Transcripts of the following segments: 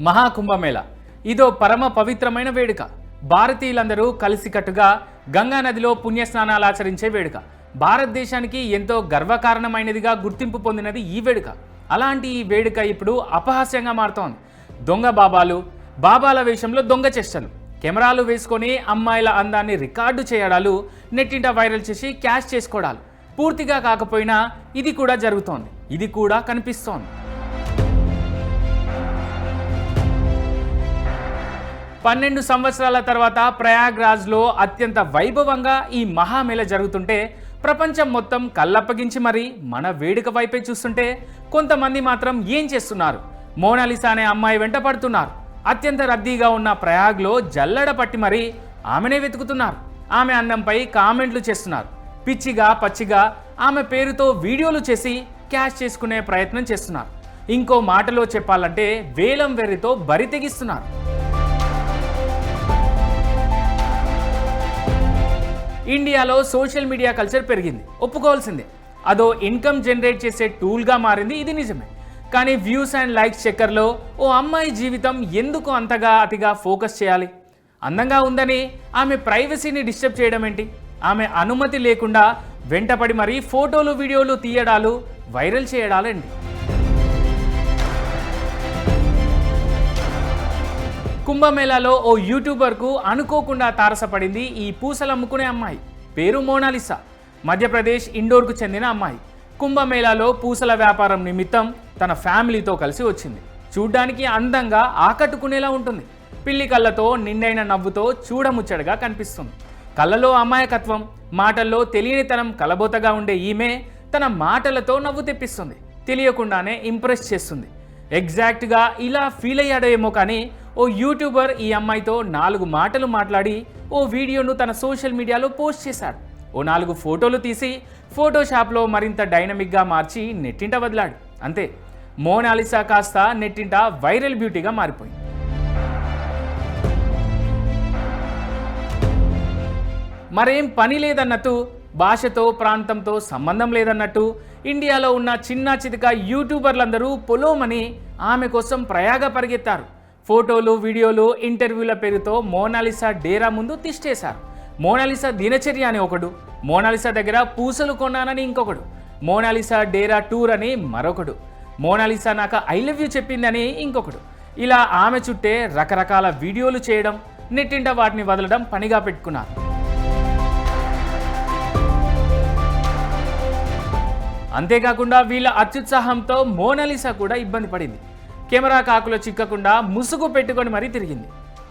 మహాకుంభమేళ ఇదో పరమ పవిత్రమైన వేడుక. భారతీయులందరూ కలిసికట్టుగా గంగా నదిలో పుణ్యస్నానాలు ఆచరించే వేడుక. భారతదేశానికి ఎంతో గర్వకారణమైనదిగా గుర్తింపు పొందినది ఈ వేడుక. అలాంటి ఈ వేడుక ఇప్పుడు అపహాస్యంగా మారుతోంది. దొంగ బాబాల వేషంలో దొంగ చేష్టలు, కెమెరాలు వేసుకొని అమ్మాయిల అందాన్ని రికార్డు చేయడాలు, నెట్టింట వైరల్ చేసి క్యాష్ చేసుకోవడాలు. పూర్తిగా కాకపోయినా ఇది కూడా జరుగుతోంది, ఇది కూడా కనిపిస్తోంది. 12 సంవత్సరాల తర్వాత ప్రయాగ్రాజ్లో అత్యంత వైభవంగా ఈ మహామేళ జరుగుతుంటే ప్రపంచం మొత్తం కళ్ళప్పగించి మరీ మన వేడుక వైపే చూస్తుంటే కొంతమంది మాత్రం ఏం చేస్తున్నారు? మోనాలిసా అనే అమ్మాయి వెంట పడుతున్నారు. అత్యంత రద్దీగా ఉన్న ప్రయాగ్లో జల్లడ పట్టి మరీ ఆమెనే వెతుకుతున్నారు. ఆమె అందంపై కామెంట్లు చేస్తున్నారు. పిచ్చిగా పచ్చిగా ఆమె పేరుతో వీడియోలు చేసి క్యాష్ చేసుకునే ప్రయత్నం చేస్తున్నారు. ఇంకో మాటలో చెప్పాలంటే వేలం వెర్రితో బరి తెగిస్తున్నారు. ఇండియాలో సోషల్ మీడియా కల్చర్ పెరిగింది, ఒప్పుకోవాల్సిందే. అదో ఇన్కమ్ జనరేట్ చేసే టూల్గా మారింది, ఇది నిజమే. కానీ వ్యూస్ అండ్ లైక్స్ చక్కర్లో ఓ అమ్మాయి జీవితం ఎందుకు అంతగా అతిగా ఫోకస్ చేయాలి? అందంగా ఉందని ఆమె ప్రైవసీని డిస్టర్బ్ చేయడం ఏంటి? ఆమె అనుమతి లేకుండా వెంటపడి మరీ ఫోటోలు వీడియోలు తీయడాలు, వైరల్ చేయడాలండి. కుంభమేళాలో ఓ యూట్యూబర్కు అనుకోకుండా తారసపడింది ఈ పూసలు అమ్ముకునే అమ్మాయి. పేరు మోనాలిసా. మధ్యప్రదేశ్ ఇండోర్కు చెందిన అమ్మాయి. కుంభమేళాలో పూసల వ్యాపారం నిమిత్తం తన ఫ్యామిలీతో కలిసి వచ్చింది. చూడ్డానికి అందంగా ఆకట్టుకునేలా ఉంటుంది. పిల్లి కళ్ళతో నిండైన నవ్వుతో చూడముచ్చటగా కనిపిస్తుంది. కళ్ళలో అమాయకత్వం, మాటల్లో తెలియనితనం కలబోతగా ఉండే ఈమె తన మాటలతో నవ్వు తెప్పిస్తుంది. తెలియకుండానే ఇంప్రెస్ చేస్తుంది. ఎగ్జాక్ట్గా ఇలా ఫీల్ అయ్యాడో ఏమో కానీ ఓ యూట్యూబర్ ఈ అమ్మాయితో 4 మాటలు మాట్లాడి ఓ వీడియోను తన సోషల్ మీడియాలో పోస్ట్ చేశాడు. ఓ 4 ఫోటోలు తీసి ఫోటోషాప్లో మరింత డైనమిక్గా మార్చి నెట్టింట వదిలాడు. అంతే, మోనాలిసా కాస్త నెట్టింట వైరల్ బ్యూటీగా మారిపోయింది. మరేం పని లేదన్నట్టు, భాషతో ప్రాంతంతో సంబంధం లేదన్నట్టు ఇండియాలో ఉన్న చిన్న చితక యూట్యూబర్లందరూ పొలోమని ఆమె కోసం ప్రయాగ పరిగెత్తారు. ఫోటోలు, వీడియోలు, ఇంటర్వ్యూల పేరుతో మోనాలిసా డేరా ముందు తిష్టేశారు. మోనాలిసా దినచర్య అని ఒకడు, మోనాలిసా దగ్గర పూసలు కొన్నానని ఇంకొకడు, మోనాలిసా డేరా టూర్ అని మరొకడు, మోనాలిసా నాకు ఐ లవ్ యూ చెప్పిందని ఇంకొకడు. ఇలా ఆమె చుట్టే రకరకాల వీడియోలు చేయడం, నెట్టింట వాటిని వదలడం పనిగా పెట్టుకున్నారు. అంతేకాకుండా వీళ్ళ అత్యుత్సాహంతో మోనాలిసా కూడా ఇబ్బంది పడింది. కెమెరా కాకులో చిక్కకుండా ముసుగు పెట్టుకొని మరీ తిరిగింది.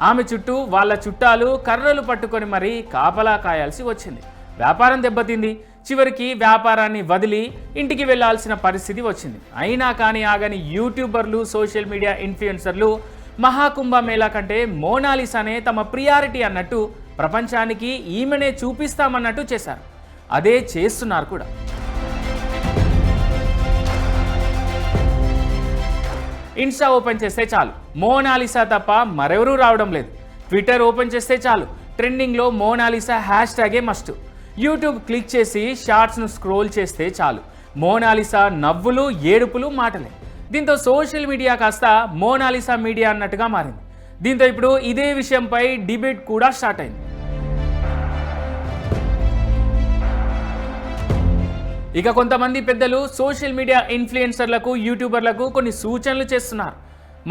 ఆమె చుట్టూ వాళ్ళ చుట్టాలు కర్రలు పట్టుకొని మరీ కాపలా కాయాల్సి వచ్చింది. వ్యాపారం దెబ్బతింది. చివరికి వ్యాపారాన్ని వదిలి ఇంటికి వెళ్లాల్సిన పరిస్థితి వచ్చింది. అయినా కానీ ఆగని యూట్యూబర్లు, సోషల్ మీడియా ఇన్ఫ్లుయెన్సర్లు మహాకుంభమేళా కంటే మోనాలిసానే తమ ప్రియారిటీ అన్నట్టు ప్రపంచానికి ఈమెనే చూపిస్తామన్నట్టు చేశారు. అదే చేస్తున్నారు కూడా. ఇన్స్టా ఓపెన్ చేస్తే చాలు మోనాలిసా తప్ప మరెవరూ రావడం లేదు. ట్విట్టర్ ఓపెన్ చేస్తే చాలు ట్రెండింగ్లో మోనాలిసా హ్యాష్ ట్యాగే మస్ట్. యూట్యూబ్ క్లిక్ చేసి షార్ట్స్ను స్క్రోల్ చేస్తే చాలు మోనాలిసా నవ్వులు, ఏడుపులు, మాటలే. దీంతో సోషల్ మీడియా కాస్త మోనాలిసా మీడియా అన్నట్టుగా మారింది. దీంతో ఇప్పుడు ఇదే విషయంపై డిబేట్ కూడా స్టార్ట్ అయింది. ఇక కొంతమంది పెద్దలు సోషల్ మీడియా ఇన్ఫ్లుయెన్సర్లకు, యూట్యూబర్లకు కొన్ని సూచనలు చేస్తున్నారు.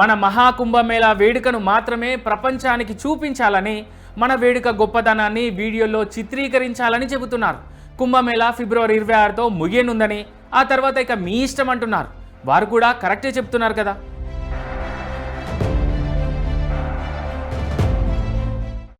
మన మహాకుంభమేళా వేడుకను మాత్రమే ప్రపంచానికి చూపించాలని, మన వేడుక గొప్పతనాన్ని వీడియోలో చిత్రీకరించాలని చెబుతున్నారు. కుంభమేళా ఫిబ్రవరి 26తో ముగియనుందని, ఆ తర్వాత ఇక మీ ఇష్టం అంటున్నారు. వారు కూడా కరెక్టే చెప్తున్నారు కదా.